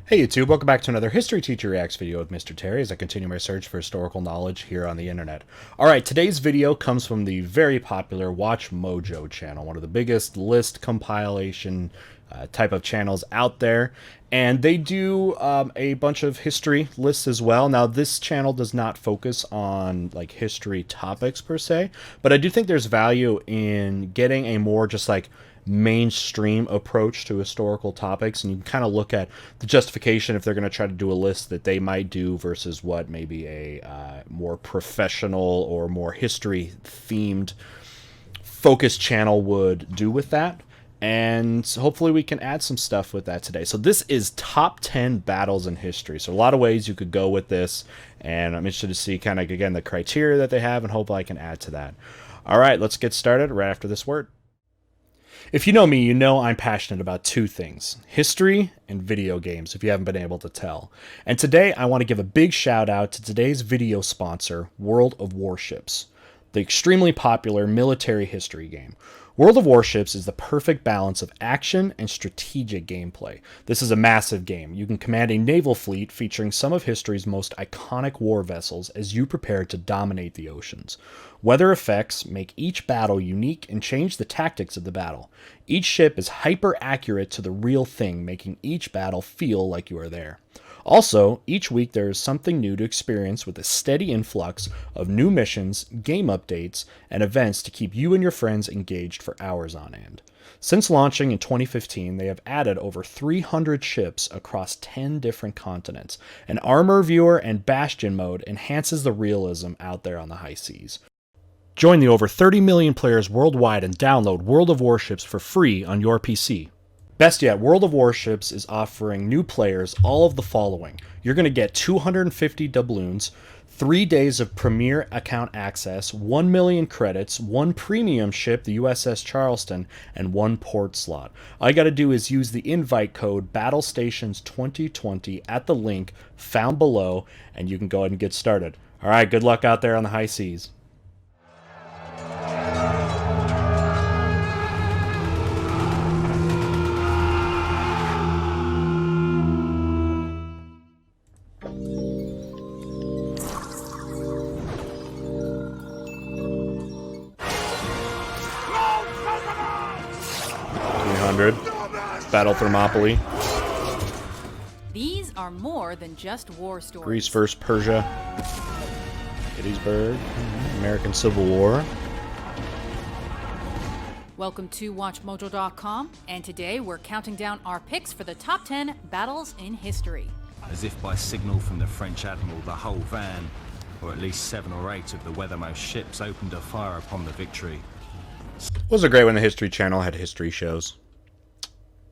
Hey YouTube, welcome back to another History Teacher Reacts video with Mr. Terry as I continue my search for historical knowledge here on the internet. Alright, today's video comes from the very popular WatchMojo channel, one of the biggest list compilation type of channels out there. And they do a bunch of history lists as well. Now, this channel does not focus on like history topics per se, but I do think there's value in getting a more just like mainstream approach to historical topics, and you can kind of look at the justification if they're going to try to do a list that they might do versus what maybe a more professional or more history themed focused channel would do with that. And hopefully we can add some stuff with that today. So this is top 10 battles in history. So a lot of ways you could go with this, and I'm interested to see kind of again the criteria that they have, and hopefully I can add to that. All right, let's get started right after this word. If you know me, you know I'm passionate about two things: history and video games, if you haven't been able to tell. And today I want to give a big shout out to today's video sponsor, World of Warships, the extremely popular military history game. World of Warships is the perfect balance of action and strategic gameplay. This is a massive game. You can command a naval fleet featuring some of history's most iconic war vessels as you prepare to dominate the oceans. Weather effects make each battle unique and change the tactics of the battle. Each ship is hyper accurate to the real thing, making each battle feel like you are there. Also, each week there is something new to experience with a steady influx of new missions, game updates, and events to keep you and your friends engaged for hours on end. Since launching in 2015, they have added over 300 ships across 10 different continents. An armor viewer and bastion mode enhances the realism out there on the high seas. Join the over 30 million players worldwide and download World of Warships for free on your PC. Best yet, World of Warships is offering new players all of the following. You're going to get 250 doubloons, 3 days of Premier account access, 1 million credits, 1 premium ship, the USS Charleston, and 1 port slot. All you got to do is use the invite code BattleStations2020 at the link found below, and you can go ahead and get started. All right, good luck out there on the high seas. Battle Thermopylae. These are more than just war stories. Greece versus Persia. Gettysburg. American Civil War. Welcome to WatchMojo.com, and today we're counting down our picks for the top 10 battles in history. As if by signal from the French admiral, the whole van, or at least 7 or 8 of the weathermost ships, opened a fire upon the Victory. Was it great when the History Channel had history shows?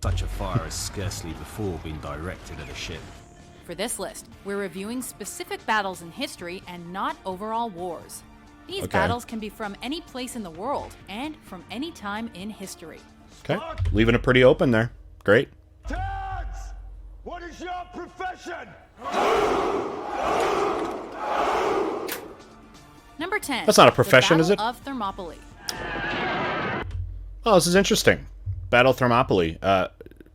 Such a fire has scarcely before been directed at a ship. For this list, we're reviewing specific battles in history and not overall wars. These battles can be from any place in the world and from any time in history. Okay, leaving it pretty open there. Great. Tads! What is your profession? Number 10. That's not a profession, is it? Battle of Thermopylae. Oh, this is interesting. Battle of Thermopylae.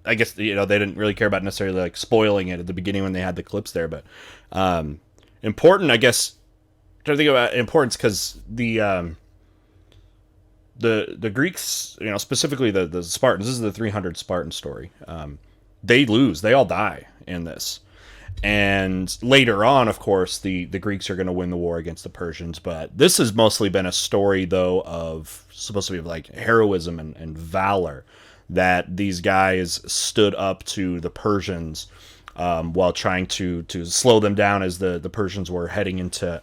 I guess, you know, they didn't really care about necessarily like spoiling it at the beginning when they had the clips there, but important, I guess. Trying to think about importance because the Greeks, you know, specifically the Spartans. This is the 300 Spartan story. They lose. They all die in this. And later on, of course, the Greeks are going to win the war against the Persians. But this has mostly been a story, though, of supposed to be like heroism and valor, that these guys stood up to the Persians while trying to slow them down as the Persians were heading into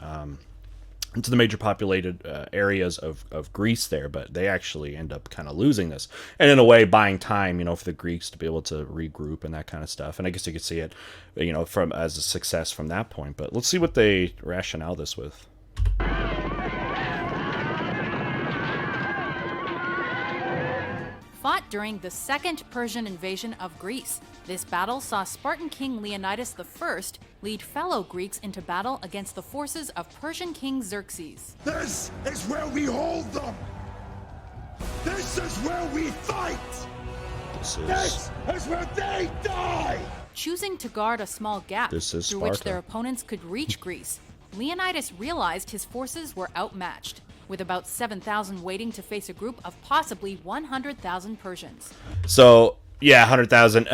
the major populated areas of Greece there. But they actually end up kind of losing this, and in a way buying time, you know, for the Greeks to be able to regroup and that kind of stuff. And I guess you could see it, you know, from as a success from that point. But let's see what they rationale this with. Fought during the Second Persian invasion of Greece. This battle saw Spartan king Leonidas I lead fellow Greeks into battle against the forces of Persian king Xerxes. This is where we hold them! This is where we fight! This This is where they die! Choosing to guard a small gap This is through which Sparta. their opponents could reach Greece, Leonidas realized his forces were outmatched, with about 7,000 waiting to face a group of possibly 100,000 Persians. So, yeah, 100,000.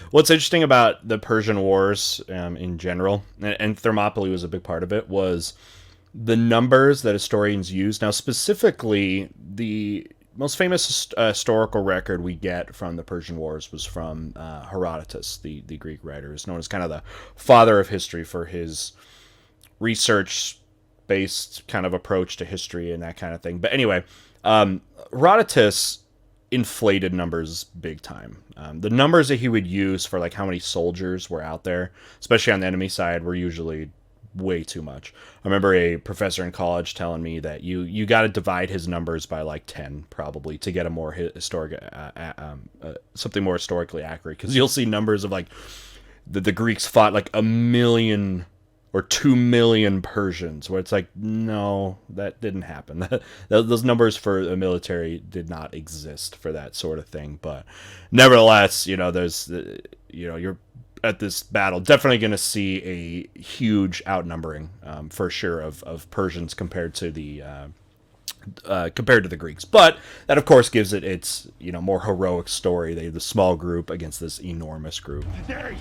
What's interesting about the Persian Wars in general, and Thermopylae was a big part of it, was the numbers that historians use. Now, specifically, the most famous historical record we get from the Persian Wars was from Herodotus, the Greek writer, is known as kind of the father of history for his research-based kind of approach to history and that kind of thing. But anyway, Herodotus inflated numbers big time. The numbers that he would use for like how many soldiers were out there, especially on the enemy side, were usually way too much. I remember a professor in college telling me that you got to divide his numbers by like 10 probably to get a more historic something more historically accurate, because you'll see numbers of like the Greeks fought like 1 million or 2 million Persians, where it's like, no, that didn't happen. Those numbers for the military did not exist for that sort of thing. But nevertheless, there's you're at this battle definitely going to see a huge outnumbering for sure of Persians compared to the Greeks. But that of course gives it its more heroic story. They the small group against this enormous group. Today,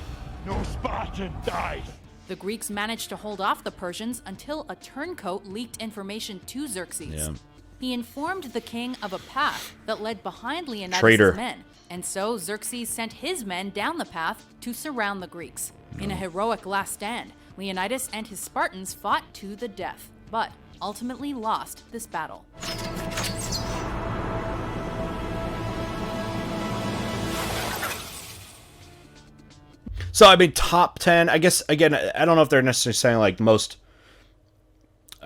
no Spartan dies. The Greeks managed to hold off the Persians until a turncoat leaked information to Xerxes. Yeah. He informed the king of a path that led behind Leonidas' Traitor. men, and so Xerxes sent his men down the path to surround the Greeks. In a heroic last stand, Leonidas and his Spartans fought to the death, but ultimately lost this battle. So, I mean, top 10, I guess, again, I don't know if they're necessarily saying, like, most,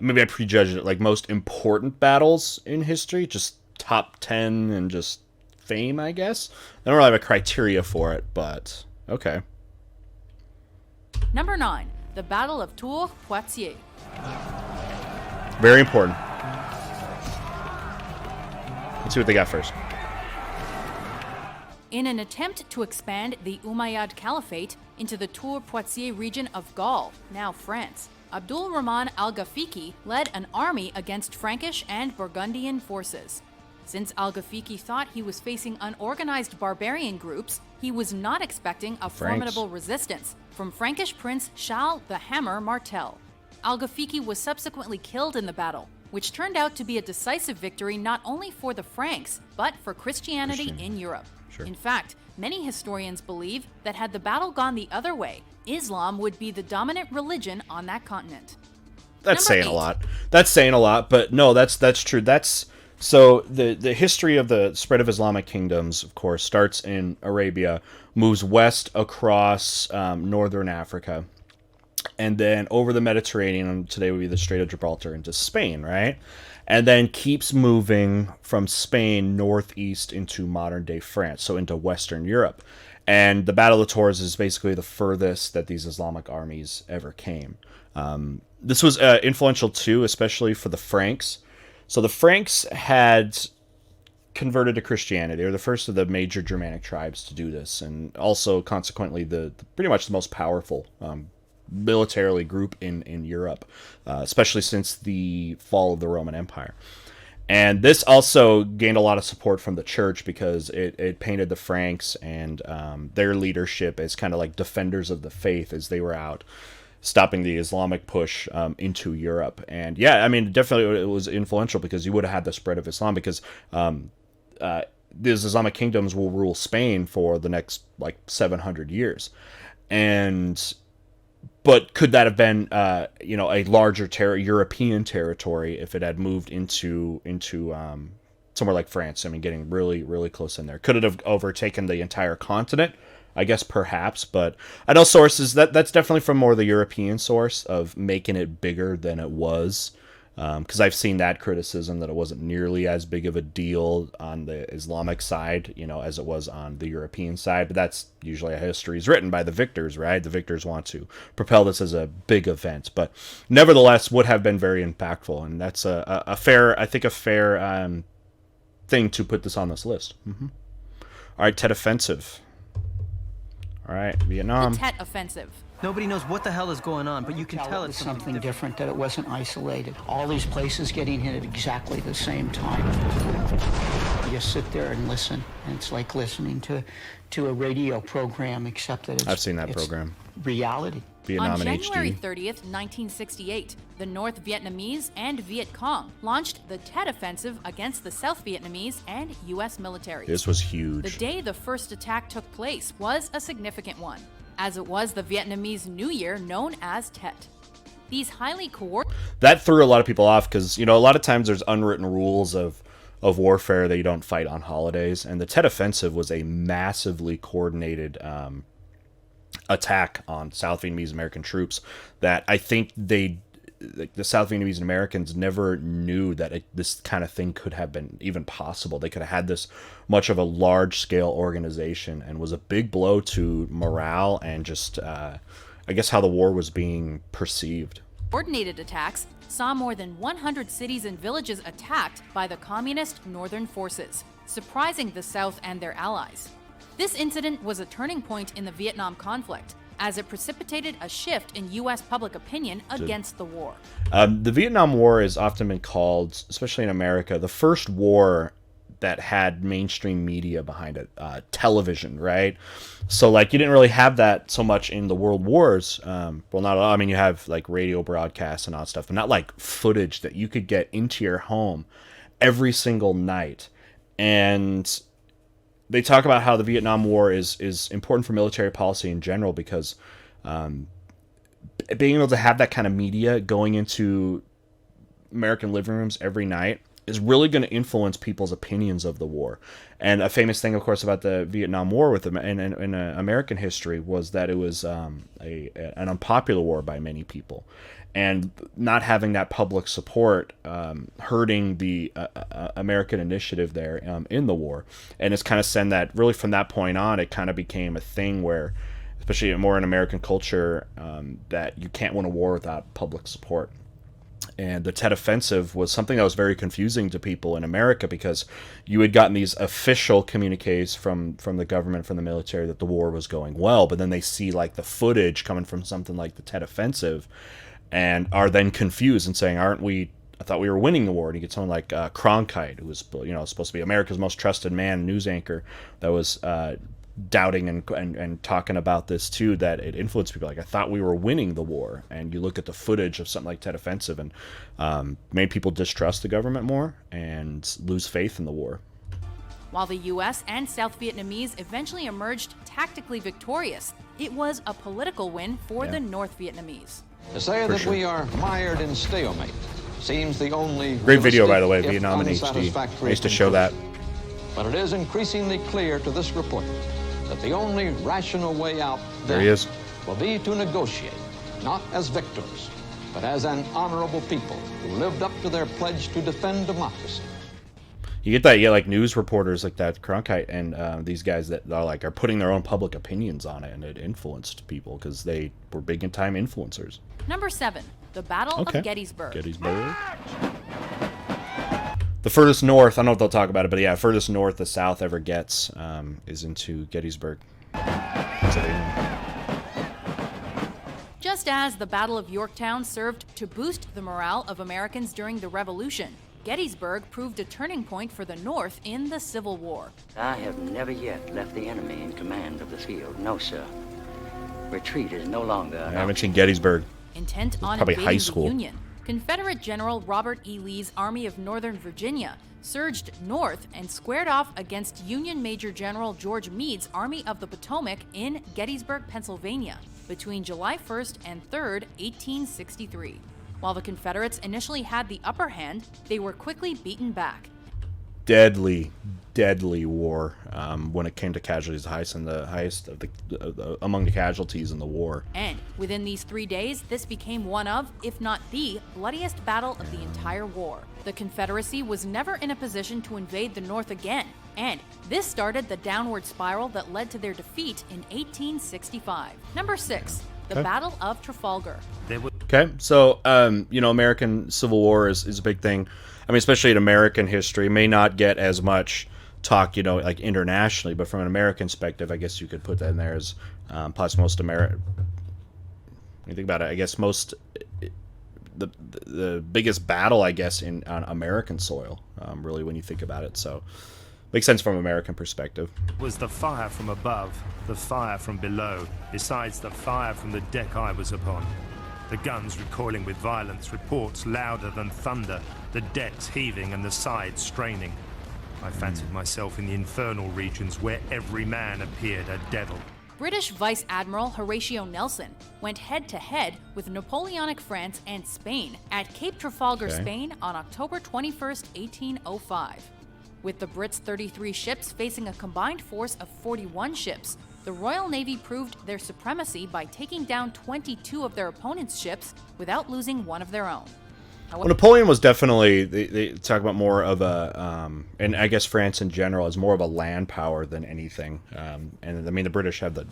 maybe I prejudged it, like, most important battles in history, just top 10 and just fame, I guess. I don't really have a criteria for it, but, okay. Number 9. The Battle of Tours Poitiers. Very important. Let's see what they got first. In an attempt to expand the Umayyad Caliphate into the Tours-Poitiers region of Gaul, now France, Abdul Rahman al-Ghafiqi led an army against Frankish and Burgundian forces. Since al-Ghafiqi thought he was facing unorganized barbarian groups, he was not expecting a formidable resistance from Frankish prince Charles the Hammer Martel. Al-Ghafiqi was subsequently killed in the battle, which turned out to be a decisive victory not only for the Franks, but for Christianity in Europe. Sure. In fact, many historians believe that had the battle gone the other way, Islam would be the dominant religion on that continent. That's Number saying 8. a lot. That's saying a lot, but no, that's true. So the history of the spread of Islamic kingdoms, of course, starts in Arabia, moves west across northern Africa, and then over the Mediterranean, and today would be the Strait of Gibraltar, into Spain, right? And then keeps moving from Spain northeast into modern-day France, so into Western Europe. And the Battle of Tours is basically the furthest that these Islamic armies ever came. This was influential, too, especially for the Franks. So the Franks had converted to Christianity. They were the first of the major Germanic tribes to do this, and also, consequently, the pretty much the most powerful militarily group in Europe, especially since the fall of the Roman Empire. And this also gained a lot of support from the church because it painted the Franks and their leadership as kind of like defenders of the faith as they were out stopping the Islamic push into Europe. And yeah, I mean, definitely it was influential because you would have had the spread of Islam, because these Islamic kingdoms will rule Spain for the next like 700 years. But could that have been, a larger European territory if it had moved into somewhere like France? I mean, getting really, really close in there. Could it have overtaken the entire continent? I guess perhaps, but I know sources that's definitely from more the European source of making it bigger than it was. Because I've seen that criticism that it wasn't nearly as big of a deal on the Islamic side, as it was on the European side. But that's usually how history is written by the victors, right? The victors want to propel this as a big event, but nevertheless would have been very impactful. And that's a fair thing to put this on this list. Mm-hmm. All right, Tet Offensive. All right, Vietnam. The Tet Offensive. Nobody knows what the hell is going on, but you can tell it was it's something different, that it wasn't isolated. All these places getting hit at exactly the same time. You just sit there and listen, and it's like listening to a radio program, except that it's, I've seen that program. Reality. Vietnam On in January HD. 30th, 1968, the North Vietnamese and Viet Cong launched the Tet Offensive against the South Vietnamese and U.S. military. This was huge. The day the first attack took place was a significant one, as it was the Vietnamese New Year known as Tet. These highly coordinated... That threw a lot of people off because, you know, a lot of times there's unwritten rules of warfare that you don't fight on holidays, and the Tet Offensive was a massively coordinated attack on South Vietnamese American troops that I think the South Vietnamese and Americans never knew that this kind of thing could have been even possible. They could have had this much of a large-scale organization, and was a big blow to morale and just, I guess, how the war was being perceived. Coordinated attacks saw more than 100 cities and villages attacked by the communist northern forces, surprising the South and their allies. This incident was a turning point in the Vietnam conflict, as it precipitated a shift in U.S. public opinion against the war. The Vietnam War has often been called, especially in America, the first war that had mainstream media behind it, television, right? So, like, you didn't really have that so much in the world wars. Well, not all. I mean, you have, like, radio broadcasts and all that stuff, but not, like, footage that you could get into your home every single night. And they talk about how the Vietnam War is important for military policy in general because being able to have that kind of media going into American living rooms every night is really going to influence people's opinions of the war. And a famous thing, of course, about the Vietnam War in American history was that it was an unpopular war by many people. And not having that public support hurting the American initiative there in the war. And it's kind of sent that, really from that point on, it kind of became a thing where, especially more in American culture, that you can't win a war without public support. And the Tet Offensive was something that was very confusing to people in America because you had gotten these official communiques from the government, from the military, that the war was going well, but then they see like the footage coming from something like the Tet Offensive and are then confused and saying, I thought we were winning the war. And you get someone like Cronkite, who was, you know, supposed to be America's most trusted man, news anchor, that was doubting and talking about this too, that it influenced people. Like, I thought we were winning the war. And you look at the footage of something like Tet Offensive and made people distrust the government more and lose faith in the war. While the U.S. and South Vietnamese eventually emerged tactically victorious, it was a political win for the North Vietnamese. To say that we are mired in stalemate seems the only great video, by the way, realistic, Vietnam in HD. unsatisfactory I used to show that. But it is increasingly clear to this report that the only rational way out There he is. will be to negotiate, not as victors, but as an honorable people who lived up to their pledge to defend democracy. You get that, like news reporters like that, Cronkite, and these guys that are putting their own public opinions on it, and it influenced people because they were big in time influencers. Number 7, the Battle of Gettysburg. Gettysburg. The furthest north, I don't know if they'll talk about it, but yeah, furthest north the South ever gets is into Gettysburg. Just as the Battle of Yorktown served to boost the morale of Americans during the Revolution, Gettysburg proved a turning point for the North in the Civil War. I have never yet left the enemy in command of the field. No, sir. Retreat is no longer I mentioned Gettysburg. Intent on probably high invading school. the Union, Confederate General Robert E. Lee's Army of Northern Virginia surged north and squared off against Union Major General George Meade's Army of the Potomac in Gettysburg, Pennsylvania, between July 1st and 3rd, 1863. While the Confederates initially had the upper hand, they were quickly beaten back. Deadly war when it came to casualties, the highest of the among the casualties in the war. And within these 3 days, this became one of, if not the, bloodiest battle of the entire war. The Confederacy was never in a position to invade the North again, and this started the downward spiral that led to their defeat in 1865. Number 6, the Battle of Trafalgar. Okay, so American Civil War is a big thing. I mean, especially in American history, may not get as much talk, you know, like internationally, but from an American perspective, I guess you could put that in there as possibly most American. When you think about it, I guess most the biggest battle, I guess, on American soil, really, when you think about it. So makes sense from an American perspective. Was the fire from above, the fire from below, besides the fire from the deck I was upon. The guns recoiling with violence, reports louder than thunder, the decks heaving and the sides straining. I fancied myself in the infernal regions where every man appeared a devil. British Vice Admiral Horatio Nelson went head-to-head with Napoleonic France and Spain at Cape Trafalgar, Spain on October 21st, 1805. With the Brits' 33 ships facing a combined force of 41 ships, the Royal Navy proved their supremacy by taking down 22 of their opponents' ships without losing one of their own. Well, Napoleon was definitely, they talk about more of a, and I guess France in general is more of a land power than anything. And I mean, the British have the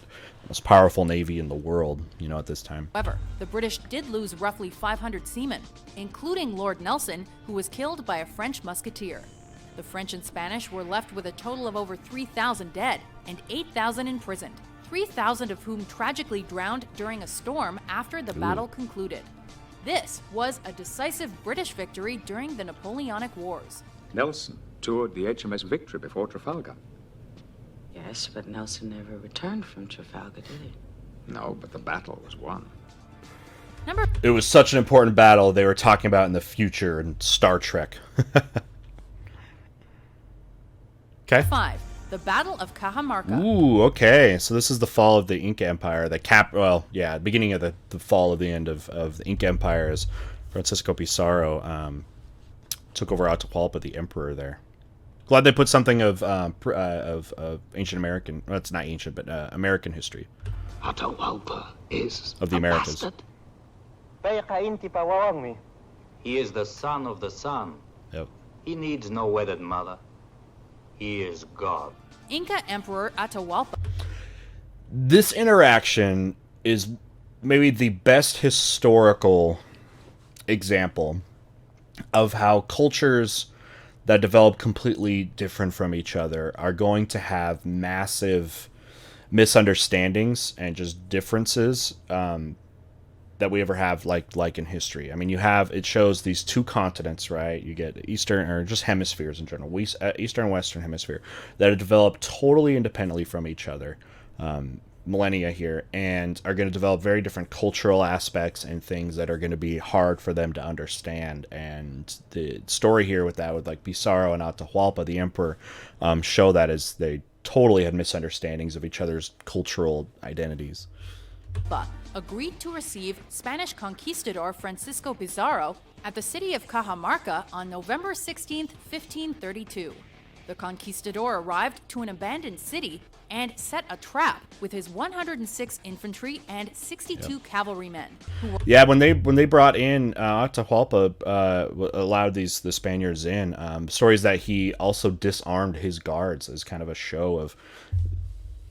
most powerful navy in the world, you know, at this time. However, the British did lose roughly 500 seamen, including Lord Nelson, who was killed by a French musketeer. The French and Spanish were left with a total of over 3,000 dead and 8,000 imprisoned, 3,000 of whom tragically drowned during a storm after the battle concluded. This was a decisive British victory during the Napoleonic Wars. Nelson toured the HMS Victory before Trafalgar. Yes, but Nelson never returned from Trafalgar, did he? No, but the battle was won. It was such an important battle they were talking about in the future in Star Trek. Okay. 5. The Battle of Cajamarca. Ooh, okay. So this is the fall of the Inca Empire. Beginning of the fall of the end of the Inca Empire as Francisco Pizarro took over Atahualpa, the emperor there. Glad they put something of ancient American. Well, it's not ancient, but American history. Atahualpa is of the Americas. He is the son of the sun. Yep. He needs no wedded mother. He is God. Inca Emperor Atahualpa. This interaction is maybe the best historical example of how cultures that develop completely different from each other are going to have massive misunderstandings and just differences that we ever have like in history. I mean, it shows these two continents, right? You get Eastern, or just hemispheres in general, Eastern and Western hemisphere, that have developed totally independently from each other, millennia here, and are going to develop very different cultural aspects and things that are going to be hard for them to understand. And the story here with like Pizarro and Atahualpa, the emperor, show that as they totally had misunderstandings of each other's cultural identities. Agreed to receive Spanish conquistador Francisco Pizarro at the city of Cajamarca on November 16, 1532. The conquistador arrived to an abandoned city and set a trap with his 106 infantry and 62 cavalrymen. Yeah, when they brought in Atahualpa, allowed the Spaniards in. Stories that he also disarmed his guards as kind of a show of,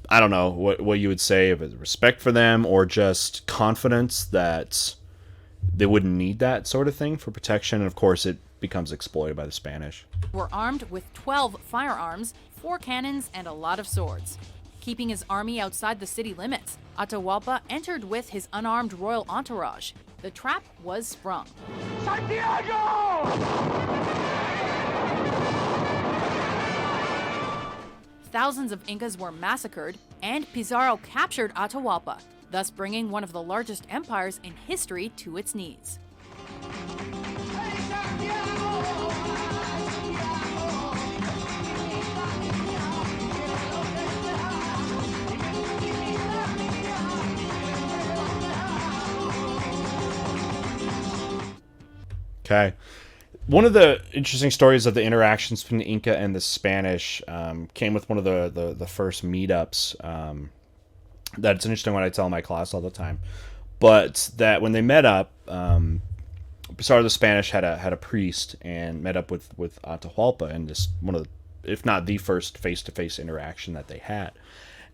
I don't know what you would say, of respect for them or just confidence that they wouldn't need that sort of thing for protection. And of course, it becomes exploited by the Spanish. Were armed with 12 firearms, 4 cannons, and a lot of swords. Keeping his army outside the city limits, Atahualpa entered with his unarmed royal entourage. The trap was sprung. Santiago! Thousands of Incas were massacred, and Pizarro captured Atahualpa, thus bringing one of the largest empires in history to its knees. Okay. One of the interesting stories of the interactions between the Inca and the Spanish came with one of the first meetups. That's interesting what I tell my class all the time. But that when they met up, Pizarro the Spanish had a priest and met up with Atahualpa, and this one of the, if not the first face-to-face interaction that they had.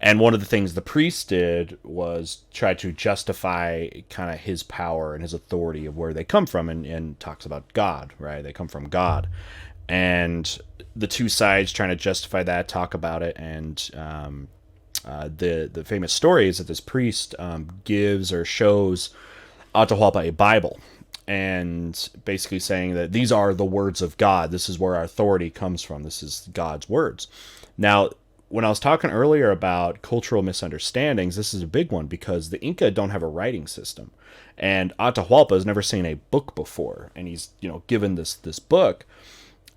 And one of the things the priest did was try to justify kind of his power and his authority of where they come from, and talks about God, right? They come from God. and the two sides trying to justify that, talk about it, and the famous story is that this priest gives or shows Atahualpa a Bible, and basically saying that these are the words of God. This is where our authority comes from. This is God's words. Now, when I was talking earlier about cultural misunderstandings, this is a big one because the Inca don't have a writing system, and Atahualpa has never seen a book before, and he's given this book,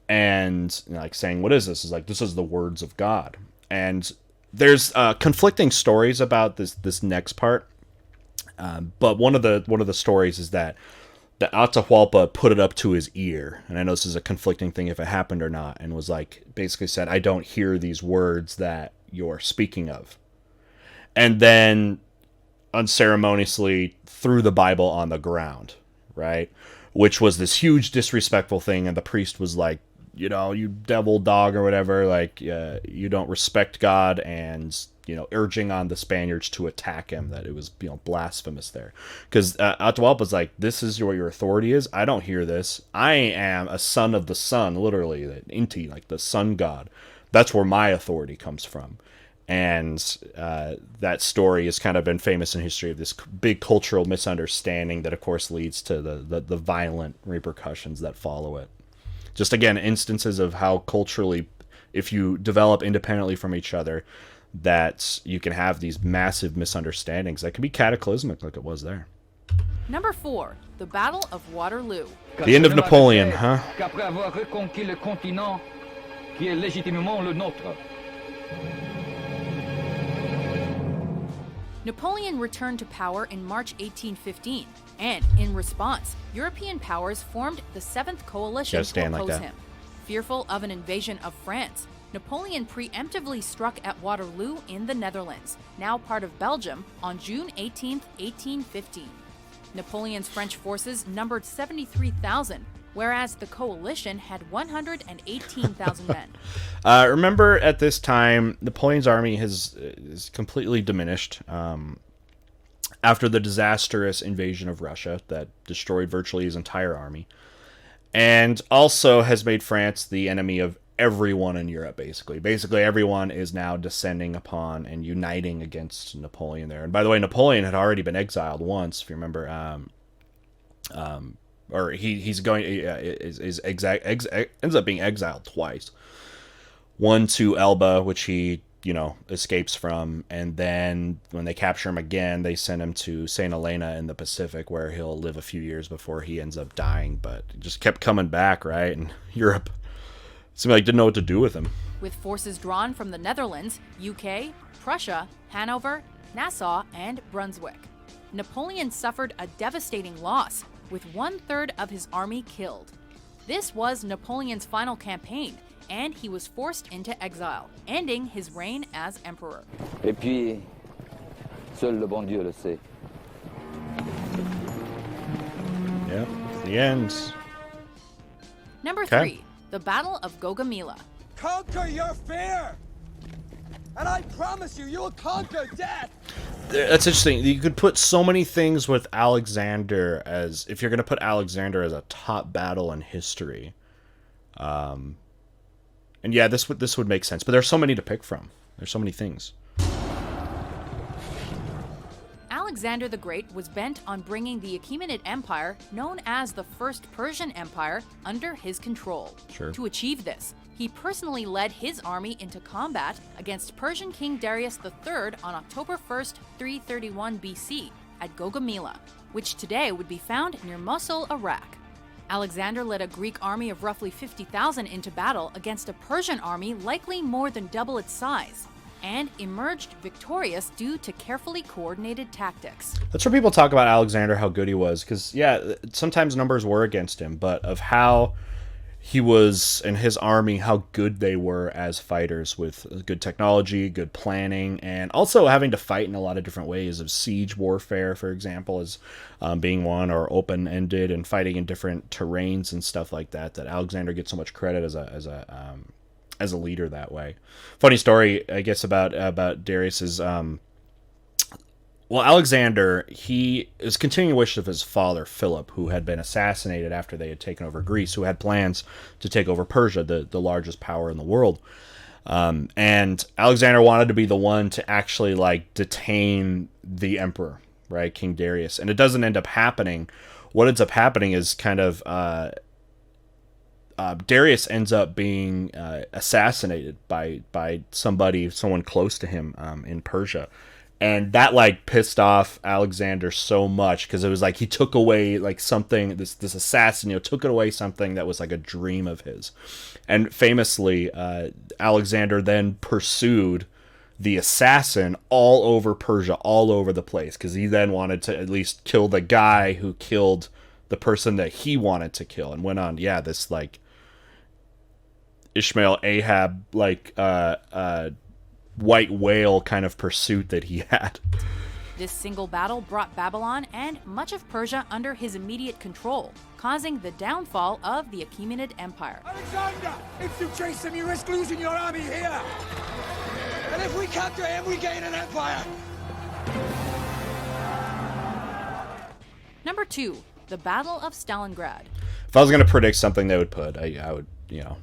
and like saying, "What is this?" Is like, "This is the words of God." And there's conflicting stories about this next part, but one of the stories is that Atahualpa put it up to his ear, and I know this is a conflicting thing if it happened or not, and was like, basically said, "I don't hear these words that you're speaking of," and then unceremoniously threw the Bible on the ground, right? Which was this huge disrespectful thing, and the priest was like, "You devil dog," or whatever, like, you don't respect God, and urging on the Spaniards to attack him, that it was blasphemous there, because Atahualpa's like, "This is what your authority is. I don't hear this. I am a son of the sun," literally, the Inti, like the sun god. That's where my authority comes from. And that story has kind of been famous in history of this big cultural misunderstanding that, of course, leads to the violent repercussions that follow it. Just, again, instances of how culturally, if you develop independently from each other, that you can have these massive misunderstandings that can be cataclysmic, like it was there. Number 4, the Battle of Waterloo. The end of Napoleon, huh? Qu'après avoir reconquis le continent qui est légitimement le nôtre. Napoleon returned to power in March 1815, and in response, European powers formed the 7th Coalition to oppose him. Fearful of an invasion of France, Napoleon preemptively struck at Waterloo in the Netherlands, now part of Belgium, on June 18, 1815. Napoleon's French forces numbered 73,000, whereas the coalition had 118,000 men. Remember, at this time, Napoleon's army is completely diminished after the disastrous invasion of Russia that destroyed virtually his entire army, and also has made France the enemy of everyone in Europe, basically. Basically, everyone is now descending upon and uniting against Napoleon there. And by the way, Napoleon had already been exiled once, if you remember. Or he's going ends up being exiled twice. One to Elba, which he escapes from, and then when they capture him again, they send him to St. Helena in the Pacific, where he'll live a few years before he ends up dying. But just kept coming back, right? And Europe seemed like didn't know what to do with him. With forces drawn from the Netherlands, UK, Prussia, Hanover, Nassau, and Brunswick, Napoleon suffered a devastating loss, with 1/3 of his army killed. This was Napoleon's final campaign, and he was forced into exile, ending his reign as emperor. Et puis, seul le bon Dieu le sait. Yep, the end. Number 3, the Battle of Gaugamela. Conquer your fear! And I promise you, you'll conquer death! That's interesting. You could put so many things with Alexander as, if you're going to put Alexander as a top battle in history. And yeah, this would make sense. But there's so many to pick from. There's so many things. Alexander the Great was bent on bringing the Achaemenid Empire, known as the First Persian Empire, under his control. Sure. To achieve this, he personally led his army into combat against Persian King Darius III on October 1st, 331 BC, at Gaugamela, which today would be found near Mosul, Iraq. Alexander led a Greek army of roughly 50,000 into battle against a Persian army likely more than double its size, and emerged victorious due to carefully coordinated tactics. That's where people talk about Alexander, how good he was, because, yeah, sometimes numbers were against him, but of how he was, and his army, how good they were as fighters, with good technology, good planning, and also having to fight in a lot of different ways, of siege warfare, for example, as being one, or open-ended, and fighting in different terrains and stuff like that, that Alexander gets so much credit as a leader that way. Funny story, I guess, about Darius's Well, Alexander, he is continuing the wish of his father, Philip, who had been assassinated after they had taken over Greece, who had plans to take over Persia, the largest power in the world. And Alexander wanted to be the one to actually, like, detain the emperor, right, King Darius. And it doesn't end up happening. What ends up happening is kind of Darius ends up being assassinated by someone close to him in Persia. And that, like, pissed off Alexander so much, because it was like he took away, like, something, this assassin, you know, took away something that was like a dream of his. And famously, Alexander then pursued the assassin all over Persia, all over the place, because he then wanted to at least kill the guy who killed the person that he wanted to kill, and went on, yeah, this, like, Ishmael Ahab, like, white whale kind of pursuit that he had. This single battle brought Babylon and much of Persia under his immediate control, causing the downfall of the Achaemenid Empire. Alexander! If you chase him, you risk losing your army here! And if we capture him, we gain an empire! Number 2, the Battle of Stalingrad. If I was going to predict something they would put, I would,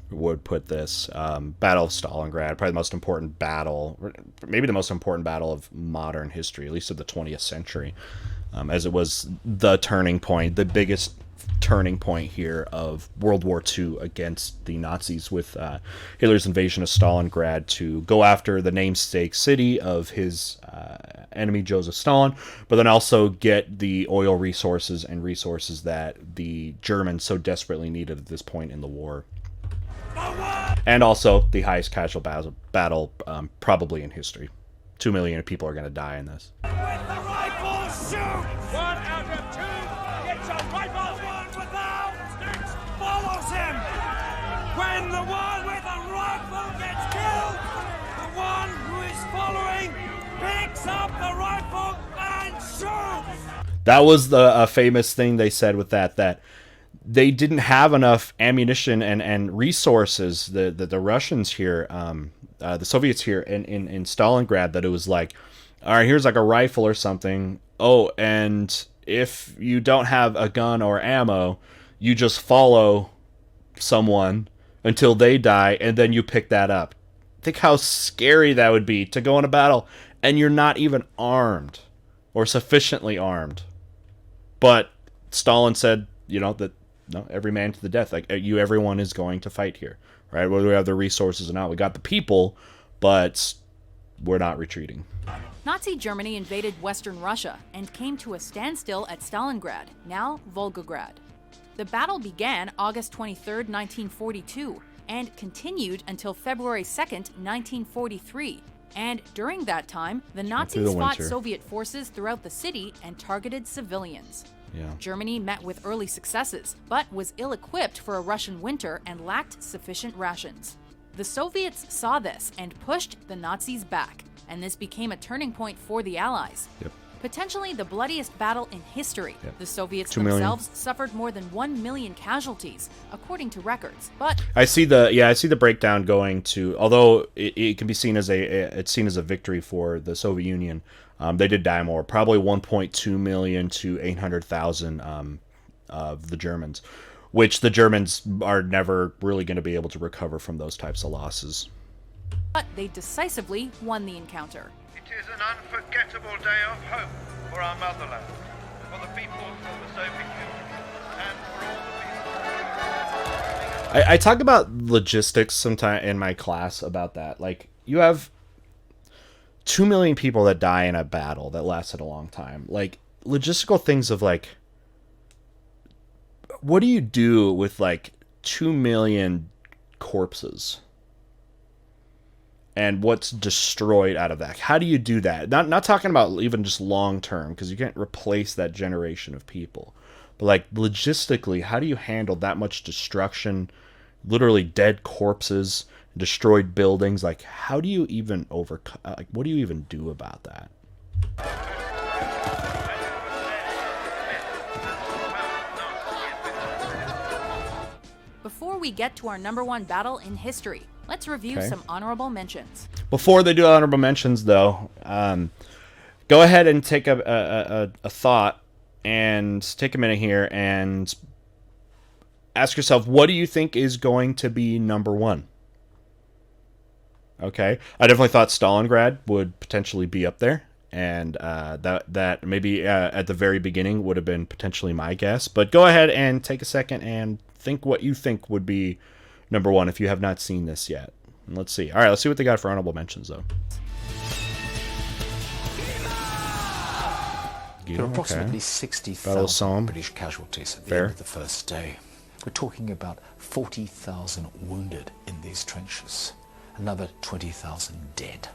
would put this. Battle of Stalingrad, probably the most important battle, maybe the most important battle of modern history, at least of the 20th century, as it was the turning point, the biggest turning point here of World War II against the Nazis, with Hitler's invasion of Stalingrad to go after the namesake city of his enemy Joseph Stalin, but then also get the oil resources and resources that the Germans so desperately needed at this point in the war. And also the highest casualty battle probably in history. 2 million people are going to die in this. With the rifles, shoot! 1 out of 2! Get your rifles! One without follows him! When the one with the rifle gets killed, the one who is following picks up the rifle and shoots! That was the famous thing they said with that they didn't have enough ammunition and resources, the Russians here, the Soviets here in Stalingrad, that it was like, all right, here's like a rifle or something. Oh, and if you don't have a gun or ammo, you just follow someone until they die, and then you pick that up. Think how scary that would be to go in a battle and you're not even armed or sufficiently armed. But Stalin said, that no, every man to the death. Like, everyone is going to fight here, right? Whether we have the resources or not, we got the people, but we're not retreating. Nazi Germany invaded Western Russia and came to a standstill at Stalingrad, now Volgograd. The battle began August 23, 1942, and continued until February 2, 1943. And during that time, the Nazis fought Soviet forces throughout the city and targeted civilians. Yeah. Germany met with early successes, but was ill-equipped for a Russian winter and lacked sufficient rations. The Soviets saw this and pushed the Nazis back, and this became a turning point for the Allies. Yep. Potentially the bloodiest battle in history. Yep. The Soviets 2 million. themselves suffered more than 1 million casualties, according to records. But I see the breakdown going to, although it can be seen as it's seen as a victory for the Soviet Union. They did die more, probably 1.2 million to 800,000 of the Germans, which the Germans are never really going to be able to recover from those types of losses. But they decisively won the encounter. It is an unforgettable day of hope for our motherland, for the people of the Soviet Union, and for all the people. I talk about logistics sometime in my class about that. Like, you have 2 million people that die in a battle that lasted a long time. Like, logistical things of, like, what do you do with, like, 2 million corpses? And what's destroyed out of that? How do you do that? Not talking about even just long term, because you can't replace that generation of people. But, like, logistically, how do you handle that much destruction, literally dead corpses, destroyed buildings? Like, how do you even overcome? Like, what do you even do about that? Before we get to our #1 battle in history, let's review some honorable mentions. Before they do honorable mentions, though, go ahead and take a thought and take a minute here and ask yourself, what do you think is going to be number one? Okay, I definitely thought Stalingrad would potentially be up there, and that maybe at the very beginning would have been potentially my guess. But go ahead and take a second and think what you think would be number one if you have not seen this yet. And let's see. All right, let's see what they got for honorable mentions, though. There are approximately 60,000 British casualties at the end of the first day. We're talking about 40,000 wounded in these trenches. Another 20,000 dead.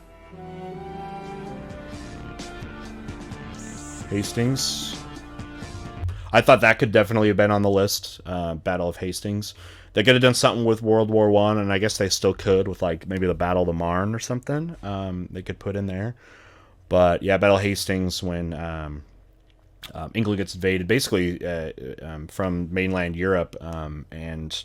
Hastings. I thought that could definitely have been on the list. Battle of Hastings. They could have done something with World War I, and I guess they still could with like maybe the Battle of the Marne or something. They could put in there. But yeah, Battle of Hastings when England gets invaded basically from mainland Europe and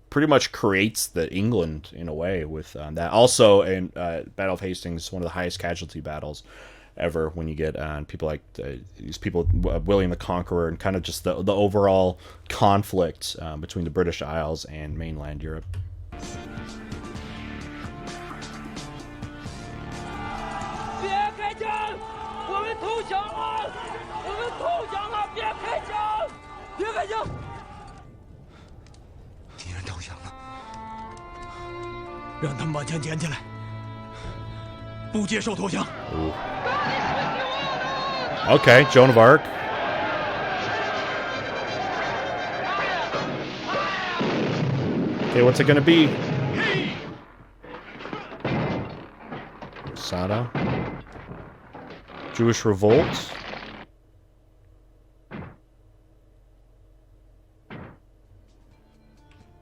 pretty much creates the England in a way with that. Also, in Battle of Hastings, one of the highest casualty battles ever when you get people like these people, William the Conqueror, and kind of just the overall conflict between the British Isles and mainland Europe. Okay, Joan of Arc. Okay, what's it gonna be? Sada. Jewish revolt.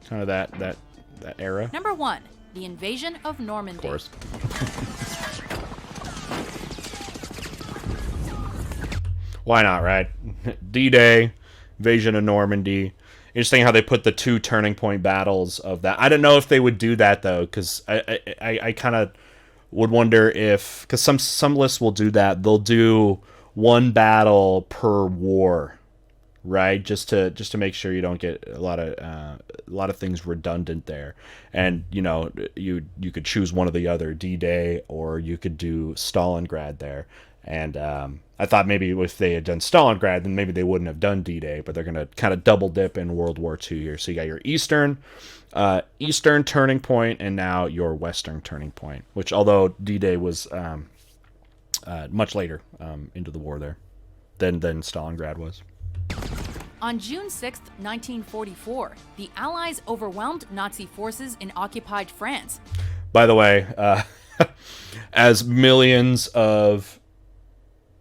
Kind of that era. Number 1, the invasion of Normandy. Of course. Why not, right? D-Day, invasion of Normandy. Interesting how they put the two turning point battles of that. I don't know if they would do that though, because I kind of would wonder if, because some lists will do that. They'll do one battle per war, right? Just to make sure you don't get a lot of things redundant there. And you know, you could choose one or the other, D-Day, or you could do Stalingrad there. And I thought maybe if they had done Stalingrad, then maybe they wouldn't have done D-Day, but they're going to kind of double dip in World War II here. So you got your Eastern turning point and now your Western turning point, which although D-Day was much later into the war there than Stalingrad was. On June 6, 1944, the Allies overwhelmed Nazi forces in occupied France. By the way, as millions of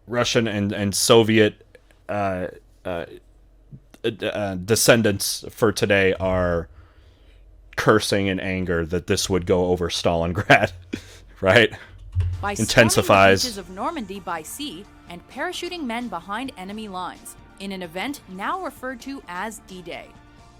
Russian and Soviet descendants for today are cursing in anger that this would go over Stalingrad, right? By Intensifies. storming the beaches of Normandy by sea and parachuting men behind enemy lines, in an event now referred to as D-Day.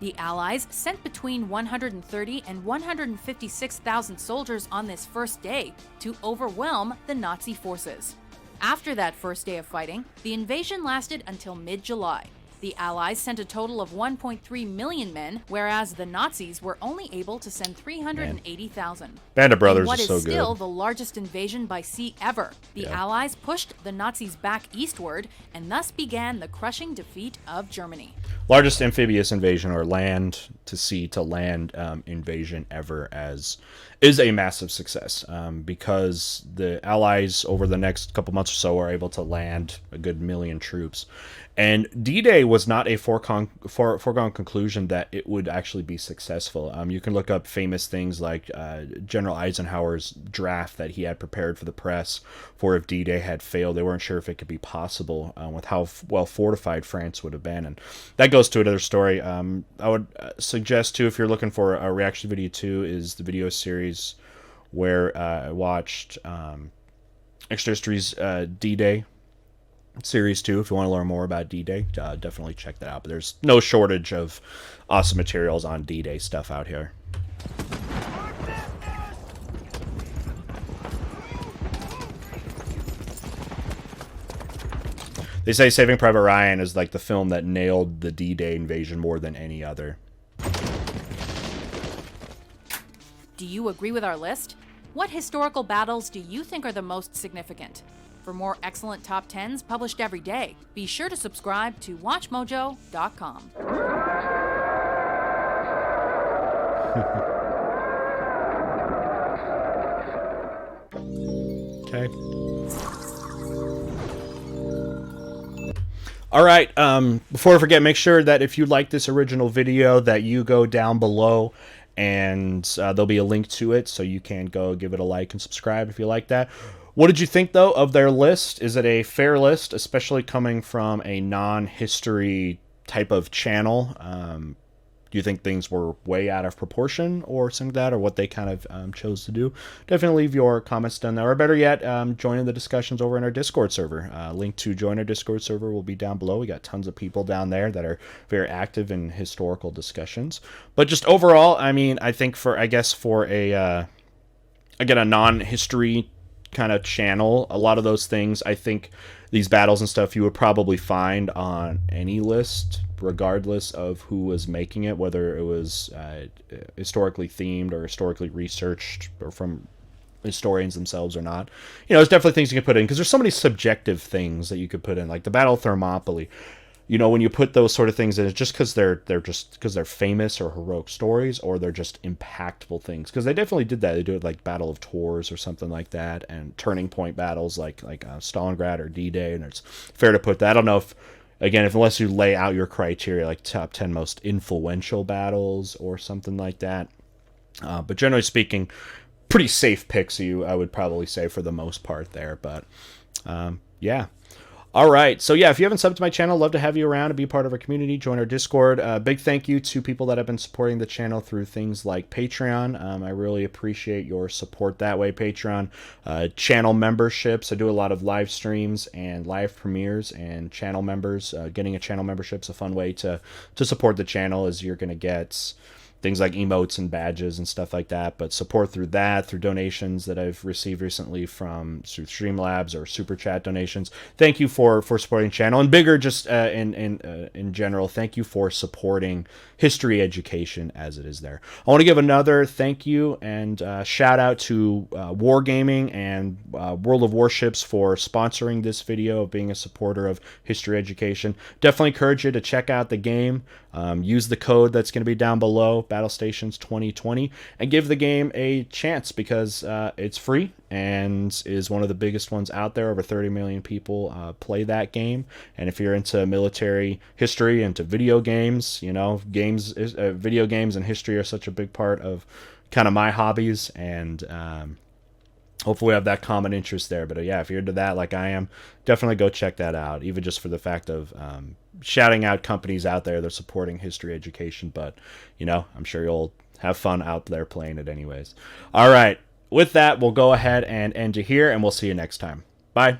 The Allies sent between 130 and 156,000 soldiers on this first day to overwhelm the Nazi forces. After that first day of fighting, the invasion lasted until mid-July. The Allies sent a total of 1.3 million men, whereas the Nazis were only able to send 380,000. Band of Brothers what is so is still good. the largest invasion by sea ever. The Allies pushed the Nazis back eastward and thus began the crushing defeat of Germany. Largest amphibious invasion, or land to sea to land invasion ever, is a massive success because the Allies over the next couple months or so are able to land a good 1 million troops. And D-Day was not a foregone conclusion that it would actually be successful. You can look up famous things like General Eisenhower's draft that he had prepared for the press for if D-Day had failed. They weren't sure if it could be possible with how well fortified France would have been. And that goes to another story. I would suggest, too, if you're looking for a reaction video, too, is the video series where I watched Extra History's D-Day series too. If you want to learn more about D-Day, definitely check that out. But there's no shortage of awesome materials on D-Day stuff out here. They say Saving Private Ryan is like the film that nailed the D-Day invasion more than any other. Do you agree with our list? What historical battles do you think are the most significant? For more excellent top 10s published every day, be sure to subscribe to WatchMojo.com. Okay. All right, before I forget, make sure that if you like this original video that you go down below and there'll be a link to it, so you can go give it a like and subscribe if you like that. What did you think, though, of their list? Is it a fair list, especially coming from a non-history type of channel? Do you think things were way out of proportion or something like that, or what they kind of chose to do? Definitely leave your comments down there, or better yet, join in the discussions over in our Discord server. Link to join our Discord server will be down below. We got tons of people down there that are very active in historical discussions. But just overall, I mean, I think for a again, a non-history kind of channel, a lot of those things, I think these battles and stuff you would probably find on any list, regardless of who was making it, whether it was historically themed or historically researched or from historians themselves or not. You know, there's definitely things you can put in, because there's so many subjective things that you could put in, like the Battle of Thermopylae. You know, when you put those sort of things in, it's just because they're famous or heroic stories, or they're just impactful things. Because they definitely did that. They do it like Battle of Tours or something like that, and turning point battles like Stalingrad or D-Day. And it's fair to put that. I don't know if, again, unless you lay out your criteria, like top 10 most influential battles or something like that. But generally speaking, pretty safe picks, I would probably say, for the most part there. But yeah. All right, so yeah, if you haven't subbed to my channel, love to have you around and be part of our community. Join our Discord. Big thank you to people that have been supporting the channel through things like Patreon. I really appreciate your support that way. Patreon channel memberships. I do a lot of live streams and live premieres, and channel members. Getting a channel membership is a fun way to support the channel, as you're going to get things like emotes and badges and stuff like that, but support through that, through donations that I've received recently through Streamlabs or Super Chat donations. Thank you for supporting the channel, and bigger just in general, thank you for supporting history education as it is there. I want to give another thank you and shout out to Wargaming and World of Warships for sponsoring this video, of being a supporter of history education. Definitely encourage you to check out the game. Use the code that's going to be down below, Battle Stations 2020, and give the game a chance, because it's free and is one of the biggest ones out there. Over 30 million people play that game, and if you're into military history, into video games, you know, video games and history are such a big part of kind of my hobbies, and hopefully we have that common interest there. But yeah, if you're into that like I am, definitely go check that out, even just for the fact of shouting out companies out there that are supporting history education. But, you know, I'm sure you'll have fun out there playing it anyways. All right, with that, we'll go ahead and end it here, and we'll see you next time. Bye.